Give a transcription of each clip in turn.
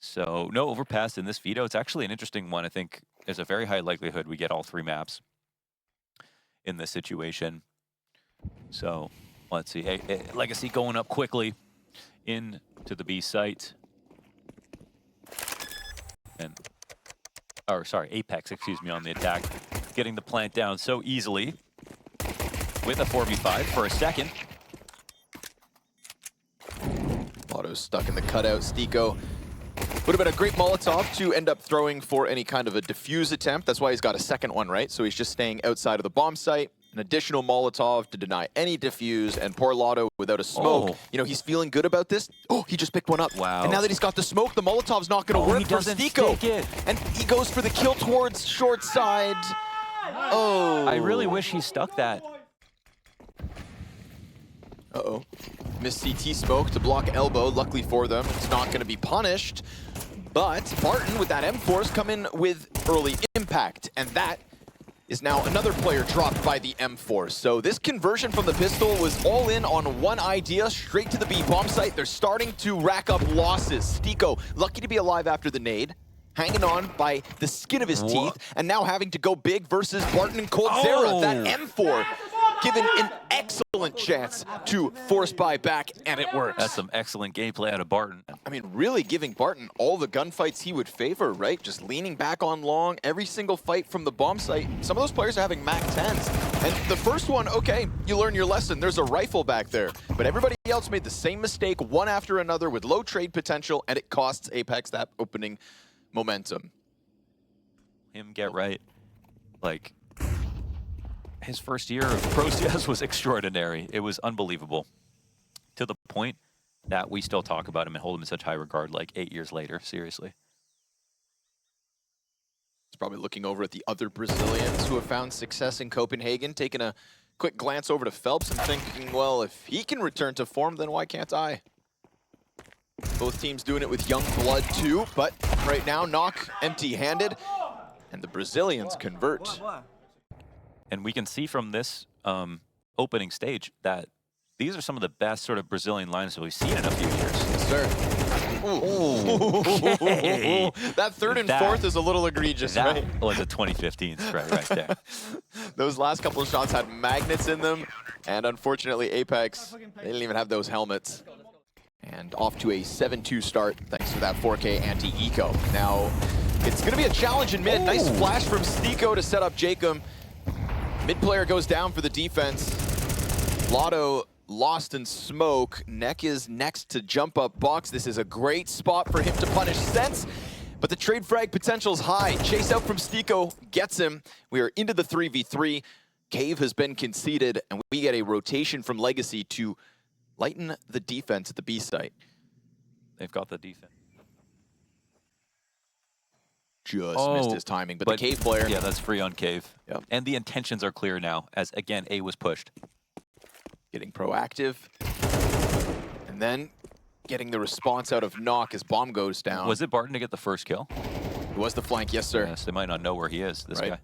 So no overpass in this veto. It's actually an interesting one. I think there's a very high likelihood we get all 3 maps in this situation. So let's see. Hey, Legacy going up quickly into the B site. And, or sorry, Apeks, excuse me, on the attack. Getting the plant down so easily with a 4v5 for a second. Latto's stuck in the cutout. Stiko would have been a great Molotov to end up throwing for any kind of a defuse attempt. That's why he's got a second one, right? So he's just staying outside of the bomb site. An additional Molotov to deny any defuse, and poor Latto without a smoke. You know, he's feeling good about this. Oh, he just picked one up. Wow. And now that he's got the smoke, the Molotov's not going to work for Stiko. And he goes for the kill towards short side. Oh. I really wish he stuck that. Uh-oh. Missed CT smoke to block elbow. Luckily for them, it's not going to be punished. But Barton with that M-Force come in with early impact, and that is now another player dropped by the M-Force. So this conversion from the pistol was all in on one idea, straight to the B bomb site. They're starting to rack up losses. Stiko, lucky to be alive after the nade, hanging on by the skin of his teeth, and now having to go big versus Barton and coldzera. That M4 given an excellent chance to force buy back, and it works. That's some excellent gameplay out of Barton. I mean, really giving Barton all the gunfights he would favor, right? Just leaning back on long, every single fight from the bomb site. Some of those players are having MAC 10s. And the first one, okay, you learn your lesson. There's a rifle back there. But everybody else made the same mistake, one after another, with low trade potential, and it costs Apeks that opening momentum. Him get right. Like, his first year of Pro CS was extraordinary. It was unbelievable. To the point that we still talk about him and hold him in such high regard like 8 years later, seriously. He's probably looking over at the other Brazilians who have found success in Copenhagen, taking a quick glance over to Phelps and thinking, well, if he can return to form, then why can't I? Both teams doing it with young blood too, but right now, Nok empty-handed, and the Brazilians convert. And we can see from this opening stage that these are some of the best sort of Brazilian lines that we've seen in a few years. Yes, sir. Okay. That third and fourth is a little egregious, right? That was a 2015 spread right there. Those last couple of shots had magnets in them, and unfortunately, Apeks, they didn't even have those helmets. And off to a 7-2 start, thanks to that 4K anti-eco. Now, it's going to be a challenge in mid. Nice flash from Stiko to set up Jacob. Mid player goes down for the defense. Latto lost in smoke. NEKIZ next to jump up box. This is a great spot for him to punish Sense, but the trade frag potential's high. Chase out from Stiko gets him. We are into the 3v3. Cave has been conceded, and we get a rotation from Legacy to lighten the defense at the B site. They've got the defense. Just missed his timing, but the Cave player. Yeah, that's free on Cave. Yep. And the intentions are clear now, as again, A was pushed. Getting proactive. And then getting the response out of Nok as bomb goes down. Was it Barton to get the first kill? It was the flank, yes, sir. Yes, they might not know where he is, this guy.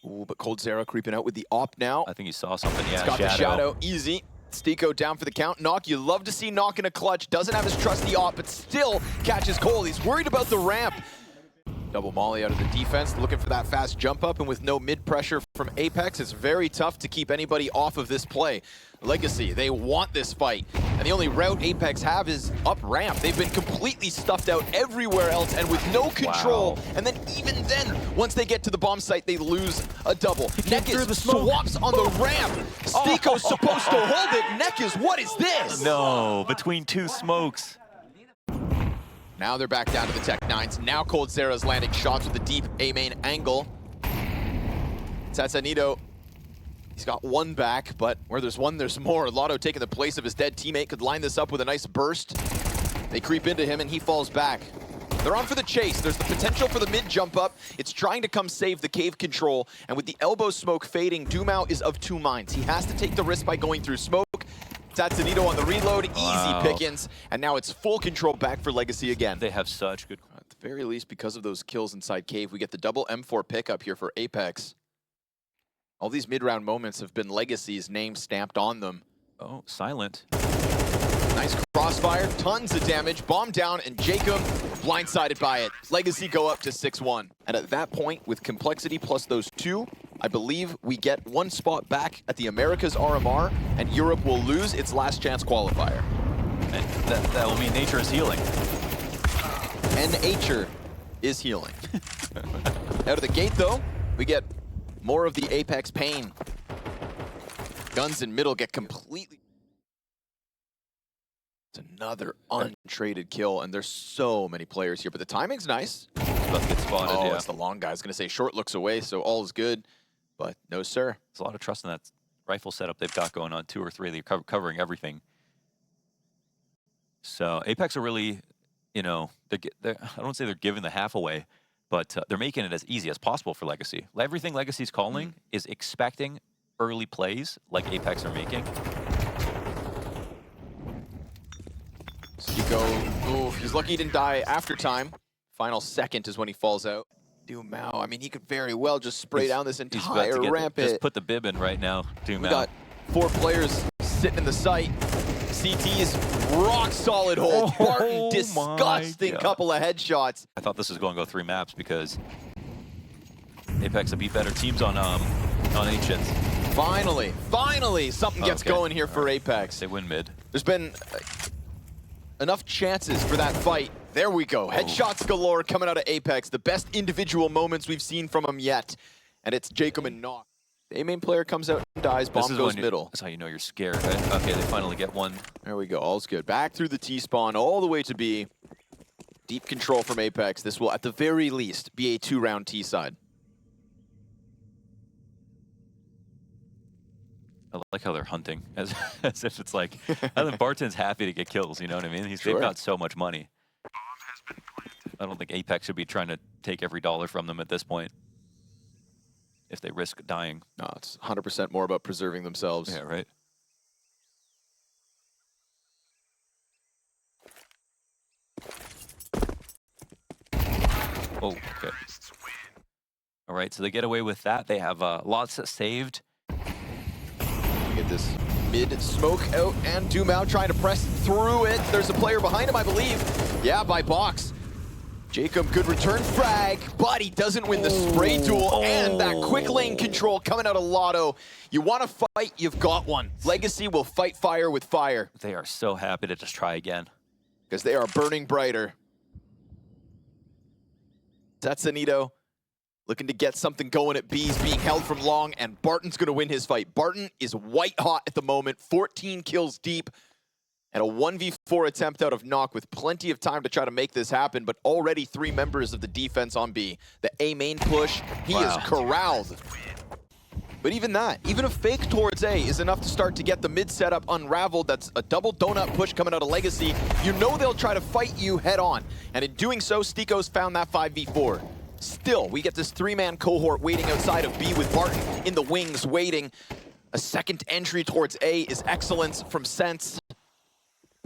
Ooh, but coldzera creeping out with the op now. I think he saw something, yeah. He's got the shadow, easy. Stiko down for the count. Nok, you love to see Nok in a clutch. Doesn't have his trusty op, but still catches Cole. He's worried about the ramp. Double molly out of the defense, looking for that fast jump up, and with no mid pressure from Apeks, it's very tough to keep anybody off of this play. Legacy, they want this fight, and the only route Apeks have is up ramp. They've been completely stuffed out everywhere else and with no control. Wow. And then even then, once they get to the bomb site, they lose a double. NEKIZ swaps on the ramp. Stiko's supposed to hold it. NEKIZ, what is this? No, between two smokes. Now they're back down to the Tech 9s. Now coldzera's landing shots with the deep A-main angle. Tatsanito, he's got one back, but where there's one, there's more. Latto taking the place of his dead teammate, could line this up with a nice burst. They creep into him and he falls back. They're on for the chase. There's the potential for the mid jump up. It's trying to come save the Cave control, and with the elbow smoke fading, Dumao is of two minds. He has to take the risk by going through smoke. Tatsanito on the reload, easy pickings, and now it's full control back for Legacy again. They have such good... At the very least, because of those kills inside Cave, we get the double M4 pickup here for Apeks. All these mid-round moments have been Legacy's name stamped on them. Oh, silent. Nice crossfire, tons of damage, bomb down, and Jacob blindsided by it. Legacy go up to 6-1. And at that point, with Complexity plus those two, I believe we get one spot back at the Americas RMR, and Europe will lose its last chance qualifier. And that will mean nature is healing. And nature is healing. Out of the gate, though, we get more of the Apeks pain. Guns in middle get completely... It's another untraded kill, and there's so many players here, but the timing's nice. About to get spotted, Oh, yeah. it's the long guy. I was going to say short looks away, so all is good. But no, sir. There's a lot of trust in that rifle setup they've got going on, 2 or 3. They're covering everything. So Apeks are really, you know, I don't say they're giving the half away, but they're making it as easy as possible for Legacy. Everything Legacy's calling is expecting early plays like Apeks are making. Stico, he's lucky he didn't die after time. Final second is when he falls out. Dumao, I mean, he could very well just spray down this entire ramp hit. Just put the bib in right now, Dumao. We got 4 players sitting in the site. CT's rock solid hold. Barton, disgusting couple of headshots. I thought this was going to go 3 maps because Apeks have beat better teams on Ancients. Finally, something gets going here for Apeks. They win mid. There's been enough chances for that fight. There we go. Headshots galore coming out of Apeks. The best individual moments we've seen from them yet. And it's Jacob and Nok. The A-main player comes out and dies. Bomb goes middle. That's how you know you're scared, right? Okay, they finally get one. There we go. All's good. Back through the T-spawn all the way to B. Deep control from Apeks. This will, at the very least, be a 2-round T side. I like how they're hunting, as if it's like, I think Barton's happy to get kills, you know what I mean? They've got so much money. I don't think Apeks should be trying to take every dollar from them at this point, if they risk dying. No, it's 100% more about preserving themselves. Yeah, right. Oh, okay. All right, so they get away with that. They have lots saved. Get this mid smoke out, and Dumao trying to press through it. There's a player behind him, I believe. Yeah, by box. Jacob, good return frag, but he doesn't win the spray duel, and that quick lane control coming out of Latto. You want to fight, you've got one. Legacy will fight fire with fire. They are so happy to just try again. Because they are burning brighter. Satsanito looking to get something going at B's, being held from long, and Barton's going to win his fight. Barton is white hot at the moment, 14 kills deep, and a 1v4 attempt out of Nok with plenty of time to try to make this happen, but already 3 members of the defense on B. The A main push, he is corralled. But even that, even a fake towards A is enough to start to get the mid setup unraveled. That's a double donut push coming out of Legacy. You know they'll try to fight you head on, and in doing so, Stico's found that 5v4. Still, we get this 3-man cohort waiting outside of B with Barton in the wings waiting. A second entry towards A is excellence from Sense.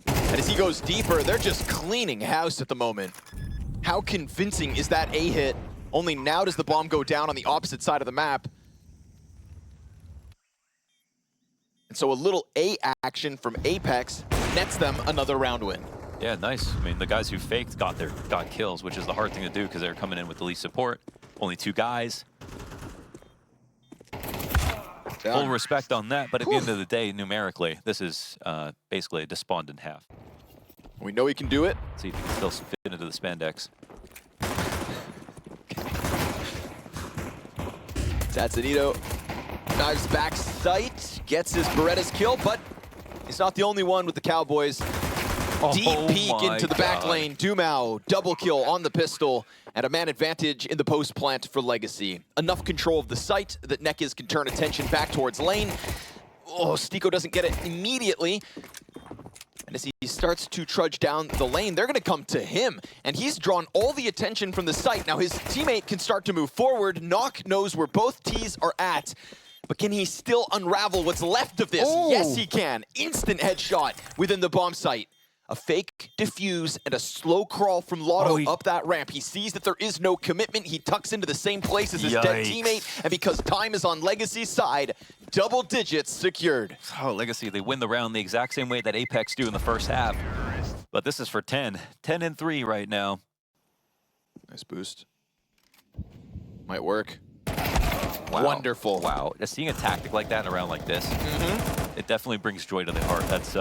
And as he goes deeper, they're just cleaning house at the moment. How convincing is that A hit? Only now does the bomb go down on the opposite side of the map. And so a little A action from Apeks nets them another round win. Yeah, nice. I mean, the guys who faked got kills, which is the hard thing to do because they're coming in with the least support. Only 2 guys. Full respect on that, but at the end of the day, numerically, this is basically a despondent half. We know he can do it. See if he can still fit into the spandex. Satsanito dives back sight, gets his Beretta's kill, but he's not the only one with the Cowboys. Deep peek into the back lane. Dumao, double kill on the pistol, and a man advantage in the post plant for Legacy. Enough control of the site that NEKIZ can turn attention back towards lane. Oh, Stico doesn't get it immediately. And as he starts to trudge down the lane, they're going to come to him. And he's drawn all the attention from the site. Now his teammate can start to move forward. Nok knows where both T's are at. But can he still unravel what's left of this? Yes, he can. Instant headshot within the bomb site. A fake defuse and a slow crawl from Latto up that ramp. He sees that there is no commitment. He tucks into the same place as his dead teammate. And because time is on Legacy's side, double digits secured. Oh, Legacy, they win the round the exact same way that Apeks do in the first half. But this is for 10. 10-3 right now. Nice boost. Might work. Wow. Wonderful. Wow. Just seeing a tactic like that around like this, it definitely brings joy to the heart. That's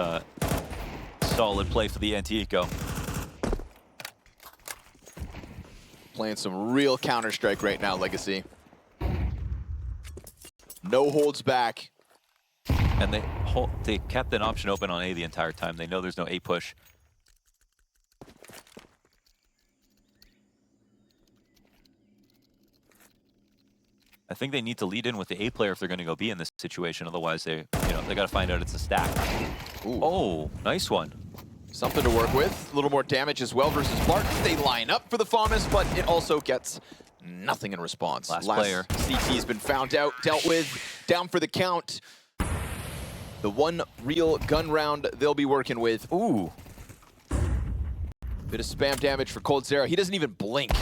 solid play for the anti-eco. Playing some real Counter-Strike right now, Legacy. No holds back. And they kept an option open on A the entire time. They know there's no A push. I think they need to lead in with the A player if they're going to go B in this situation. Otherwise, they got to find out it's a stack. Ooh. Oh, nice one. Something to work with. A little more damage as well versus Barton. They line up for the FAMAS, but it also gets nothing in response. Last player. CT's been found out, dealt with, down for the count. The one real gun round they'll be working with. Ooh. Bit of spam damage for coldzera. He doesn't even blink.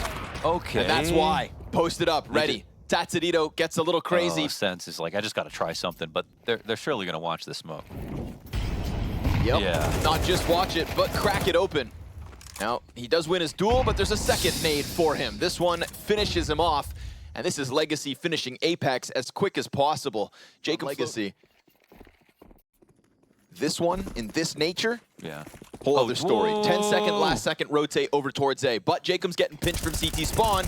Okay. And that's why. Posted up, ready. Tatsadito gets a little crazy. Sense is like, I just got to try something, but they're surely going to watch this smoke. Yep. Yeah. Not just watch it, but crack it open. Now, he does win his duel, but there's a second nade for him. This one finishes him off, and this is Legacy finishing Apeks as quick as possible. Jacob Legacy. This one, in this nature, yeah. Whole other story. Whoa. 10-second, last second rotate over towards A, but Jacob's getting pinched from CT spawn.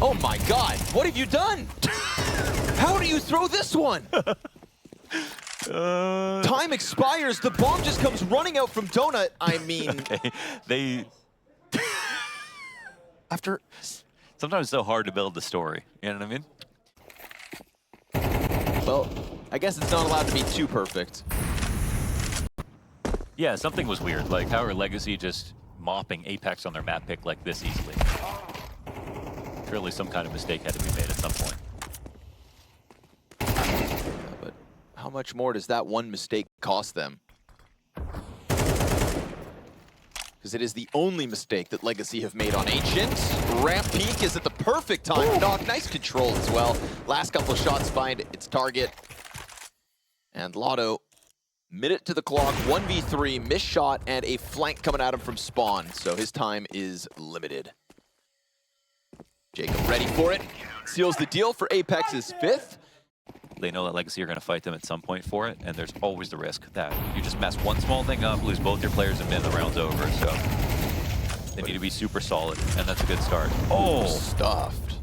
Oh my God, what have you done? How do you throw this one? Time expires, the bomb just comes running out from Donut. I mean... Okay. They... After... Sometimes it's so hard to build the story, you know what I mean? Well, I guess it's not allowed to be too perfect. Yeah, something was weird. Like, how are Legacy just mopping Apeks on their map pick like this easily? Surely some kind of mistake had to be made at some point. Yeah, but how much more does that one mistake cost them? Because it is the only mistake that Legacy have made on Ancient. Ramp peak is at the perfect time. Knock, nice control as well. Last couple of shots find its target. And latto, minute to the clock, 1v3, missed shot, and a flank coming at him from spawn. So his time is limited. Jacob ready for it. Seals the deal for Apeks' 5th. They know that Legacy are going to fight them at some point for it, and there's always the risk that you just mess one small thing up, lose both your players, and then the round's over. So they need to be super solid, and that's a good start. Oh! Stuffed.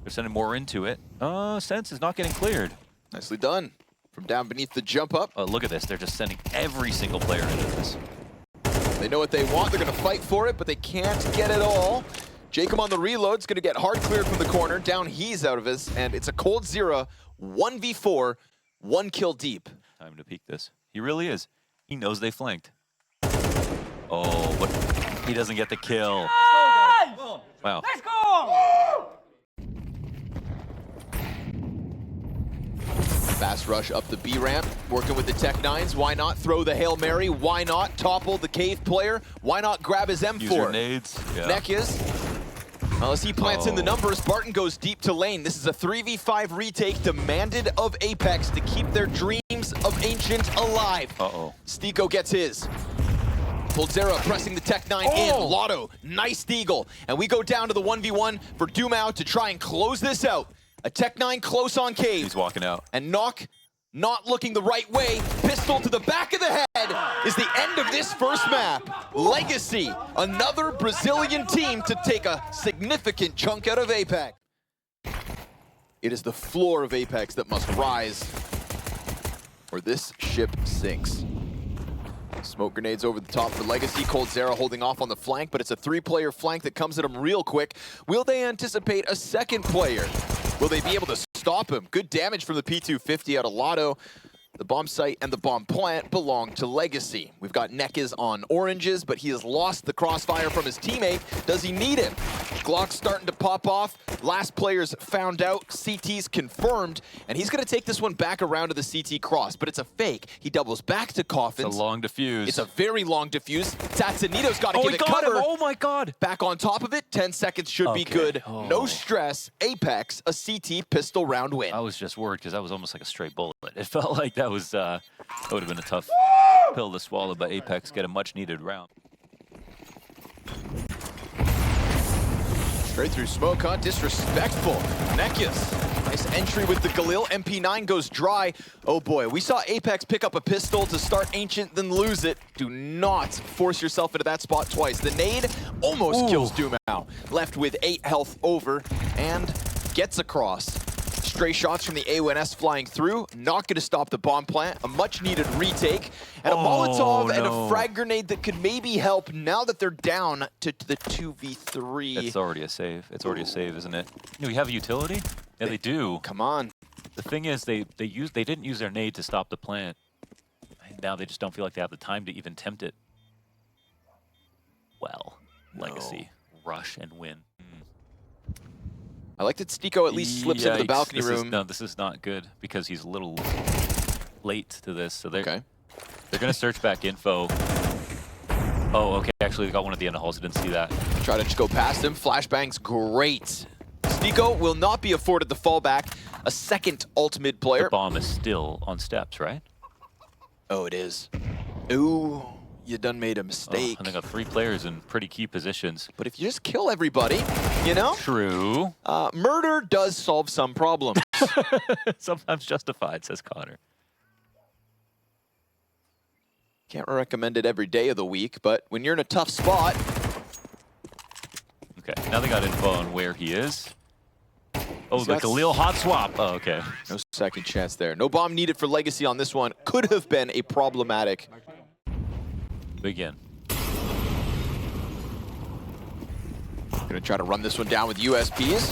They're sending more into it. Sense is not getting cleared. Nicely done. From down beneath the jump up. Oh, look at this. They're just sending every single player into this. They know what they want. They're going to fight for it, but they can't get it all. Jacob on the reload's going to get hard cleared from the corner. Down he's out of his, and it's a coldzera 1v4, 1 kill deep. Time to peek this. He really is. He knows they flanked. Oh, but he doesn't get the kill. Wow. Let's go! Fast rush up the B ramp, working with the Tech-9s. Why not throw the Hail Mary? Why not topple the cave player? Why not grab his M4? Use your nades. Yeah. NEKIZ. As he plants in the numbers, Barton goes deep to lane. This is a 3v5 retake demanded of Apeks to keep their dreams of Ancient alive. Stiko gets his. coldzera pressing the Tech-9 in. latto, nice deagle. And we go down to the 1v1 for Dumao to try and close this out. A Tech-9 close on cave. He's walking out. And Knock not looking the right way. Pistol to the back of the head is the end of this first map. Legacy, another Brazilian team to take a significant chunk out of Apeks. It is the floor of Apeks that must rise, or this ship sinks. Smoke grenades over the top for Legacy. coldzera holding off on the flank, but it's a 3-player flank that comes at him real quick. Will they anticipate a second player? Will they be able to stop him? Good damage from the P250 out of latto. The bomb site and the bomb plant belong to Legacy. We've got NEKIZ on oranges, but he has lost the crossfire from his teammate. Does he need him? Glock's starting to pop off. Last player's found out. CT's confirmed. And he's going to take this one back around to the CT cross. But it's a fake. He doubles back to Coffins. It's a long diffuse. It's a very long diffuse. Tatsunito's got to give it got cover. him. Oh my god. Back on top of it. 10 seconds should be good. No stress. Apeks, a CT pistol round win. I was just worried because that was almost like a straight bullet. It felt like that was that would have been a tough pill to swallow, but Apeks get a much needed round. Straight through smoke, huh? Disrespectful. NEKIZ. Nice entry with the Galil. MP9 goes dry. Oh boy, we saw Apeks pick up a pistol to start Ancient, then lose it. Do not force yourself into that spot twice. The nade almost kills Dumao. Left with 8 health over and gets across. Stray shots from the A1S flying through. Not going to stop the bomb plant. A much needed retake. And a Molotov and a frag grenade that could maybe help now that they're down to the 2v3. It's already a save. It's already a save, isn't it? You have a utility? Yeah, they do. Come on. The thing is, they didn't use their nade to stop the plant. And now they just don't feel like they have the time to even tempt it. Well, Legacy, rush and win. I like that Stiko at least slips into the balcony room. No, this is not good because he's a little late to this. So they're going to search back info. Oh, okay. Actually, they got one at the end of the hall, so didn't see that. Try to just go past him. Flashbang's great. Stiko will not be afforded the fallback. A second ult mid player. The bomb is still on steps, right? Oh, it is. Ooh. You done made a mistake. And they got 3 players in pretty key positions. But if you just kill everybody, you know? True. Murder does solve some problems. Sometimes justified, says Connor. Can't recommend it every day of the week, but when you're in a tough spot. Okay, now they got info on where he is. Oh, the Galil hot swap. Oh, okay. No second chance there. No bomb needed for Legacy on this one. Could have been a problematic. Begin. Gonna try to run this one down with USPs.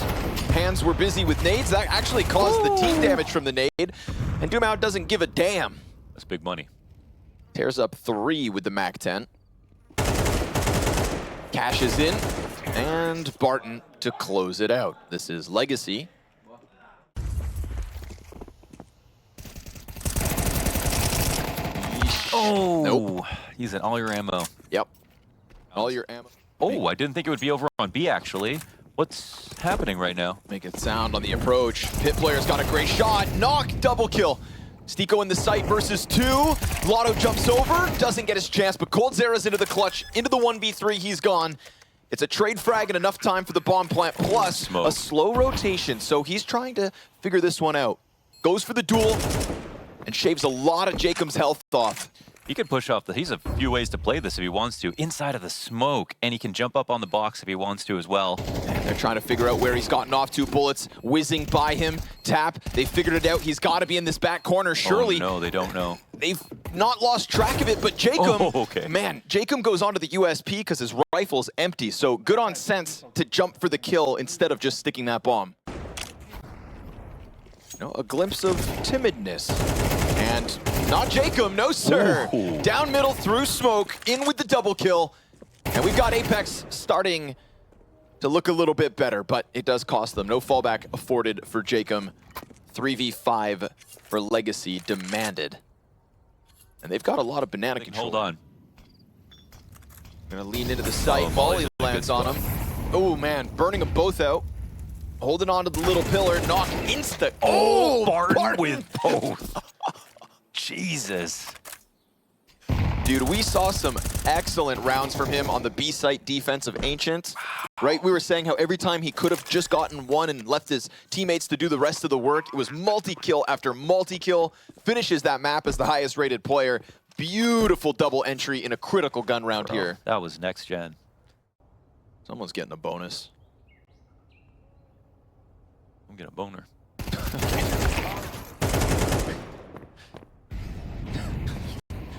Hands were busy with nades. That actually caused the team damage from the nade. And Dumao doesn't give a damn. That's big money. Tears up 3 with the MAC-10. Cashes in. And Barton to close it out. This is Legacy. Oh, nope. He's in all your ammo. Yep. All your ammo. Oh, I didn't think it would be over on B, actually. What's happening right now? Make it sound on the approach. Pit player's got a great shot. Knock, double kill. Stiko in the site versus 2. Latto jumps over, doesn't get his chance, but coldzera's into the clutch. Into the 1v3, he's gone. It's a trade frag and enough time for the bomb plant, plus a slow rotation. So he's trying to figure this one out. Goes for the duel and shaves a lot of Jacob's health off. He could push off he's a few ways to play this if he wants to. Inside of the smoke, and he can jump up on the box if he wants to as well. And they're trying to figure out where he's gotten off. 2 bullets whizzing by him. Tap, they figured it out. He's got to be in this back corner, surely. Oh, no, they don't know. They've not lost track of it, but Jacob, man, Jacob goes onto the USP because his rifle's empty. So good on sense to jump for the kill instead of just sticking that bomb. You know, a glimpse of timidness. And not Jacob, no sir. Ooh. Down middle through smoke, in with the double kill. And we've got Apeks starting to look a little bit better, but it does cost them. No fallback afforded for Jacob. 3v5 for Legacy demanded. And they've got a lot of banana control. Hold on. Gonna lean into the site. Molly lands on him. Oh man, burning them both out. Holding on to the little pillar. Knock insta. Oh, Barton with both. Jesus. Dude, we saw some excellent rounds from him on the B site defense of Ancient. Right? We were saying how every time he could have just gotten one and left his teammates to do the rest of the work, it was multi-kill after multi-kill. Finishes that map as the highest rated player. Beautiful double entry in a critical gun round here. That was next gen. Someone's getting a bonus. I'm getting a boner.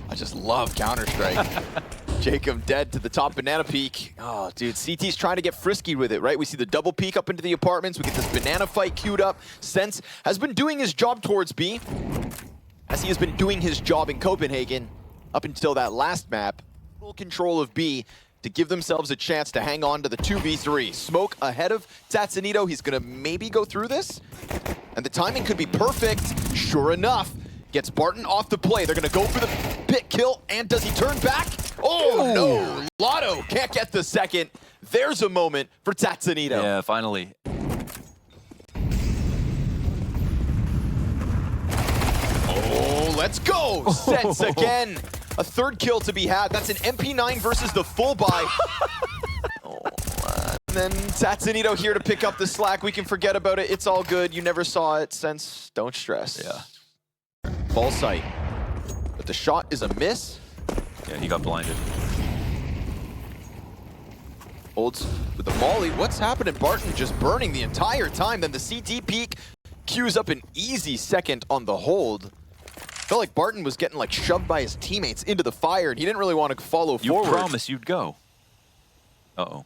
I just love Counter-Strike. Jacob dead to the top banana peak. Oh, dude, CT's trying to get frisky with it, right? We see the double peek up into the apartments. We get this banana fight queued up. Sense has been doing his job towards B, as he has been doing his job in Copenhagen up until that last map. Full control of B. to give themselves a chance to hang on to the 2v3. Smoke ahead of Tatsunito. He's going to maybe go through this. And the timing could be perfect. Sure enough, gets Barton off the play. They're going to go for the pit kill. And does he turn back? Oh, no. Latto can't get the second. There's a moment for Tatsunito. Yeah, finally. Oh, let's go. Sense again. A third kill to be had. That's an MP9 versus the full buy. And then Tatsunito here to pick up the slack. We can forget about it. It's all good. You never saw it. Sense, don't stress. Yeah. Ball sight. But the shot is a miss. Yeah, he got blinded. Holds with the molly. What's happening? Barton just burning the entire time. Then the CT peek queues up an easy second on the hold. Felt like Barton was getting like shoved by his teammates into the fire, and he didn't really want to follow forward. You promised you'd go. Uh-oh.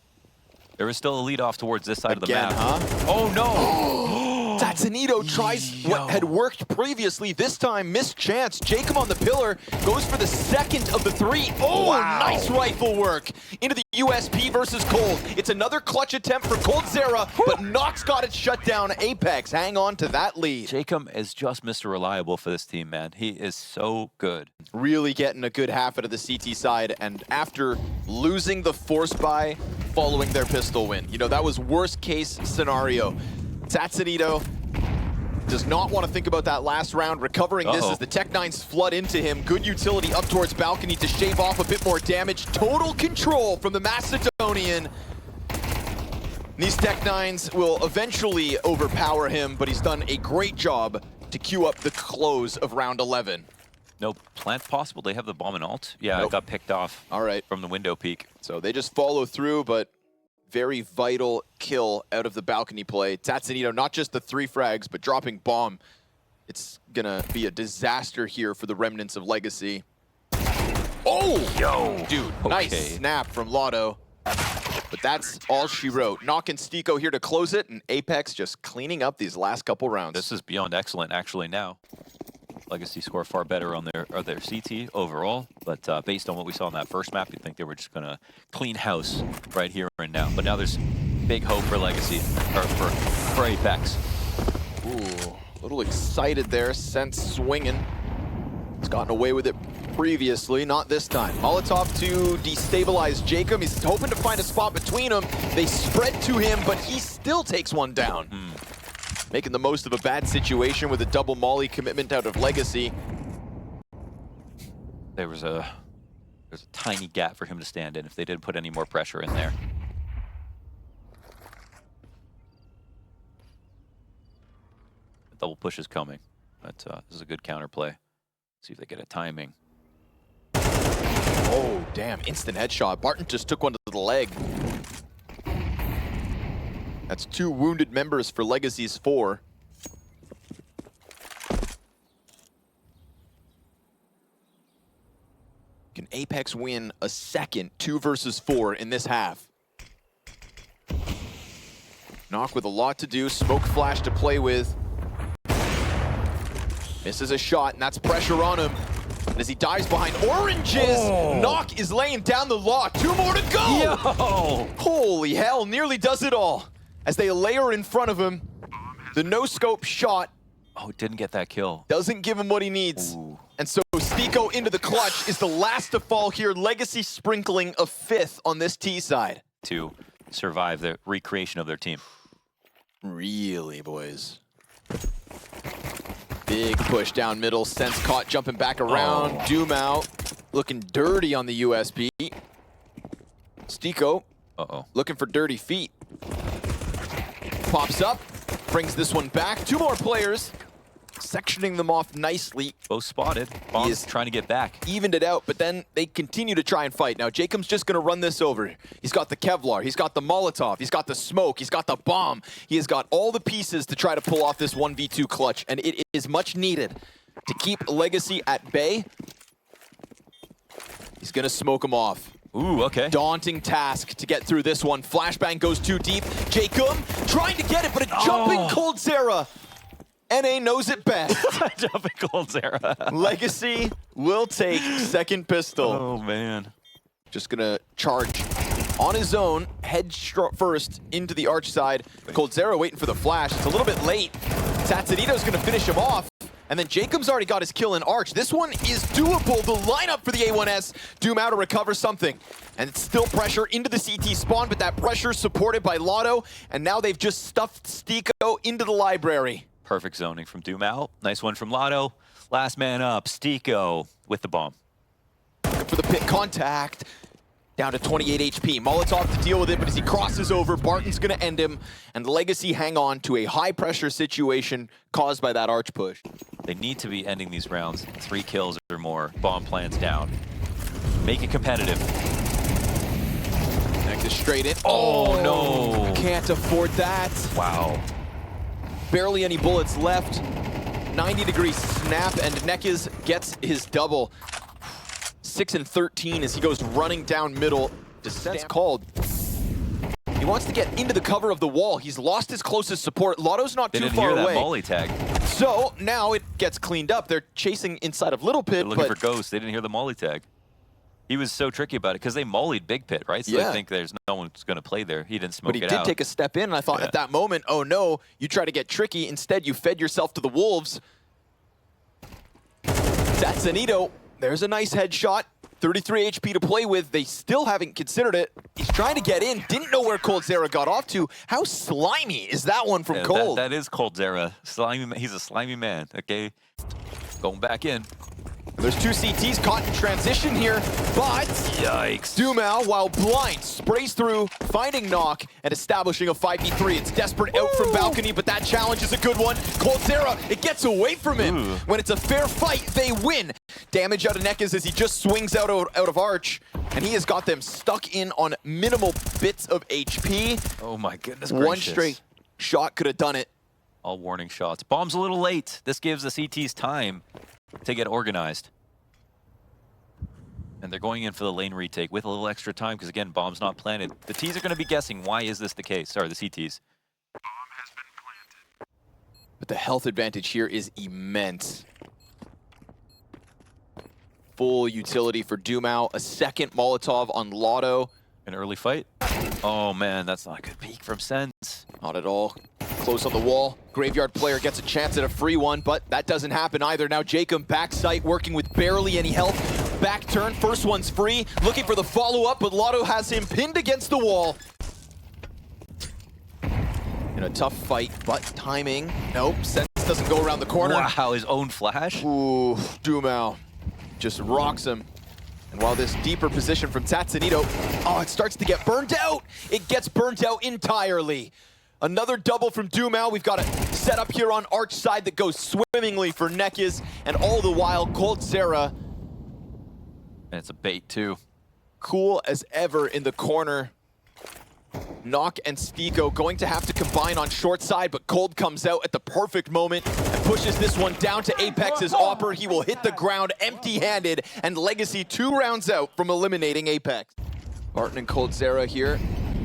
There was still a lead off towards this side of the map. Huh? Oh, no! Tatsunito tries what had worked previously. This time, missed chance. Jacob on the pillar goes for the second of the three. Oh, wow. Nice rifle work into the USP versus Cold. It's another clutch attempt for coldzera, but Nox got it shut down. Apeks hang on to that lead. Jacob is just Mr. Reliable for this team, man. He is so good. Really getting a good half out of the CT side, and after losing the force buy following their pistol win, you know, that was worst case scenario. Tatsunito does not want to think about that last round, recovering this as the Tech-9s flood into him. Good utility up towards balcony to shave off a bit more damage. Total control from the Macedonian. These Tech-9s will eventually overpower him, but he's done a great job to queue up the close of round 11. No plant possible. They have the bomb and ult. Yeah, it got picked off. All right. From the window peak. So they just follow through, but very vital kill out of the balcony play. Tatsunito, not just the 3 frags, but dropping bomb. It's gonna be a disaster here for the remnants of Legacy. Oh! Yo! Dude, nice snap from Latto. But that's all she wrote. Nock and Stiko here to close it, and Apeks just cleaning up these last couple rounds. This is beyond excellent, actually, now. Legacy score far better on their CT overall, but based on what we saw in that first map, you'd think they were just going to clean house right here and now. But now there's big hope for Legacy, or for Apeks. Ooh, a little excited there, Sense swinging. He's gotten away with it previously, not this time. Molotov to destabilize Jacob. He's hoping to find a spot between them. They spread to him, but he still takes one down. Making the most of a bad situation with a double molly commitment out of Legacy. There's a tiny gap for him to stand in if they didn't put any more pressure in there. The double push is coming. But this is a good counterplay. See if they get a timing. Oh, damn. Instant headshot. Barton just took one to the leg. That's 2 wounded members for Legacy's 4. Can Apeks win a second 2 versus 4 in this half? Nock with a lot to do. Smoke flash to play with. Misses a shot, and that's pressure on him. And as he dives behind oranges, Nock is laying down the law. 2 more to go! Yo! Holy hell, nearly does it all. As they layer in front of him, the no-scope shot. Oh, didn't get that kill. Doesn't give him what he needs. Ooh. And so Stiko into the clutch is the last to fall here. Legacy sprinkling a 5th on this T side. To survive the recreation of their team. Really, boys. Big push down middle. Sense caught jumping back around. Doom out. Looking dirty on the USP. Stiko looking for dirty feet. Pops up, brings this one back. 2 more players, sectioning them off nicely. Both spotted. He is trying to get back. Evened it out, but then they continue to try and fight. Now, Jacob's just going to run this over. He's got the Kevlar, he's got the Molotov, he's got the smoke, he's got the bomb. He has got all the pieces to try to pull off this 1v2 clutch, and it is much needed to keep Legacy at bay. He's going to smoke them off. Ooh, okay. Daunting task to get through this one. Flashbang goes too deep. Jacob trying to get it, but a jumping coldzera. NA knows it best. Jumping coldzera. Legacy will take second pistol. Oh, man. Just gonna charge on his own, head first into the arch side. coldzera waiting for the flash. It's a little bit late. Tatsunito's gonna finish him off. And then Jacob's already got his kill in arch. This one is doable. The lineup for the A1S. Doom out to recover something. And it's still pressure into the CT spawn, but that pressure supported by latto. And now they've just stuffed Stiko into the library. Perfect zoning from Doom out. Nice one from latto. Last man up, Stiko with the bomb. For the pit contact. Down to 28 HP. Molotov to deal with it, but as he crosses over, Barton's gonna end him, and Legacy hang on to a high-pressure situation caused by that arch push. They need to be ending these rounds 3 kills or more. Bomb plans down. Make it competitive. NEKIZ straight in. Oh, no. Can't afford that. Wow. Barely any bullets left. 90-degree snap, and NEKIZ gets his double. 6 and 13 as he goes running down middle. Descent's called. He wants to get into the cover of the wall. He's lost his closest support. Latto's not too far away. They didn't hear that molly tag. So now it gets cleaned up. They're chasing inside of Little Pit. They're looking for Ghost. They didn't hear the molly tag. He was so tricky about it because they mollied Big Pit, right? So I think there's no one's going to play there. He didn't smoke it out. But he did take a step in, and I thought at that moment, oh no, you try to get tricky. Instead, you fed yourself to the wolves. Tatsunito, there's a nice headshot. 33 HP to play with. They still haven't considered it. He's trying to get in. Didn't know where coldzera got off to. How slimy is that one from Cold? That is coldzera. Slimy. He's a slimy man. Okay, going back in. There's 2 CTs caught in transition here, but yikes. Dumao, while blind, sprays through, finding Knock and establishing a 5v3. It's desperate out from balcony, but that challenge is a good one. coldzera, it gets away from him. When it's a fair fight, they win. Damage out of NEKIZ as he just swings out of arch, and he has got them stuck in on minimal bits of HP. Oh my goodness gracious. One straight shot could have done it. All warning shots. Bomb's a little late. This gives the CTs time to get organized. And they're going in for the lane retake with a little extra time because, again, bomb's not planted. The Ts are going to be guessing, why is this the case? Sorry, the CTs. Bomb has been planted. But the health advantage here is immense. Full utility for Dumao. A second Molotov on latto. An early fight. Oh, man, that's not a good peek from Sense. Not at all. Close on the wall. Graveyard player gets a chance at a free one, but that doesn't happen either. Now Jacob backside working with barely any health. Back turn, first one's free. Looking for the follow-up, but latto has him pinned against the wall. In a tough fight, but timing. Nope, Sense doesn't go around the corner. Wow, his own flash? Ooh, Dumao just rocks him. And while this deeper position from Tatsunito, oh, it starts to get burned out. It gets burned out entirely. Another double from Dumao. We've got a setup here on arch side that goes swimmingly for NEKIZ, and all the while, coldzera. And it's a bait, too. Cool as ever in the corner. Knock and Stiko going to have to combine on short side, but Cold comes out at the perfect moment and pushes this one down to Apeks' Opper. He will hit the ground empty-handed, and Legacy 2 rounds out from eliminating Apeks. Barton and coldzera here.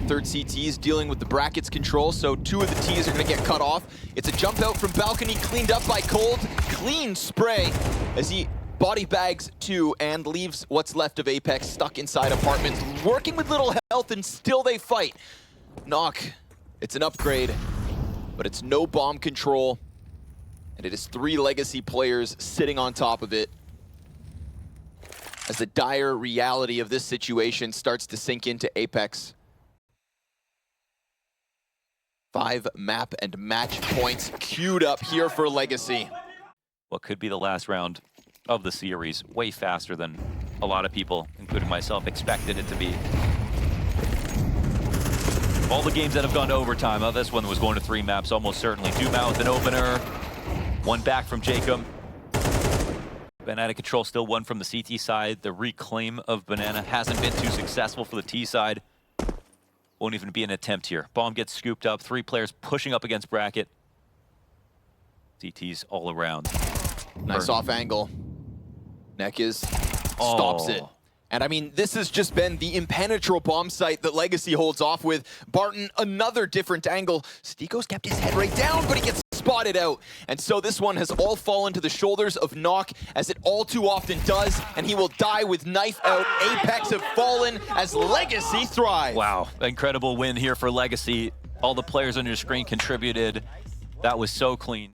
Third CT's dealing with the brackets control, so 2 of the T's are going to get cut off. It's a jump out from balcony, cleaned up by Cold. Clean spray as he body bags 2 and leaves what's left of Apeks stuck inside apartments, working with little health, and still they fight. Knock, it's an upgrade, but it's no bomb control, and it is 3 Legacy players sitting on top of it as the dire reality of this situation starts to sink into Apeks. 5 map and match points queued up here for Legacy. What could be the last round of the series, way faster than a lot of people, including myself, expected it to be. All the games that have gone to overtime, this one was going to 3 maps, almost certainly. Dumao with an opener, 1 back from Jacob. Banana control still 1 from the CT side. The reclaim of Banana hasn't been too successful for the T side. Won't even be an attempt here. Bomb gets scooped up, 3 players pushing up against bracket. CTs all around. Nice off angle. NEKIZ stops it. And I mean, this has just been the impenetrable bomb site that Legacy holds off with. Barton, another different angle. Stiko's kept his head right down, but he gets spotted out. And so this one has all fallen to the shoulders of Nok, as it all too often does, and he will die with knife out. Apeks have fallen as Legacy thrive. Wow, incredible win here for Legacy. All the players on your screen contributed. That was so clean.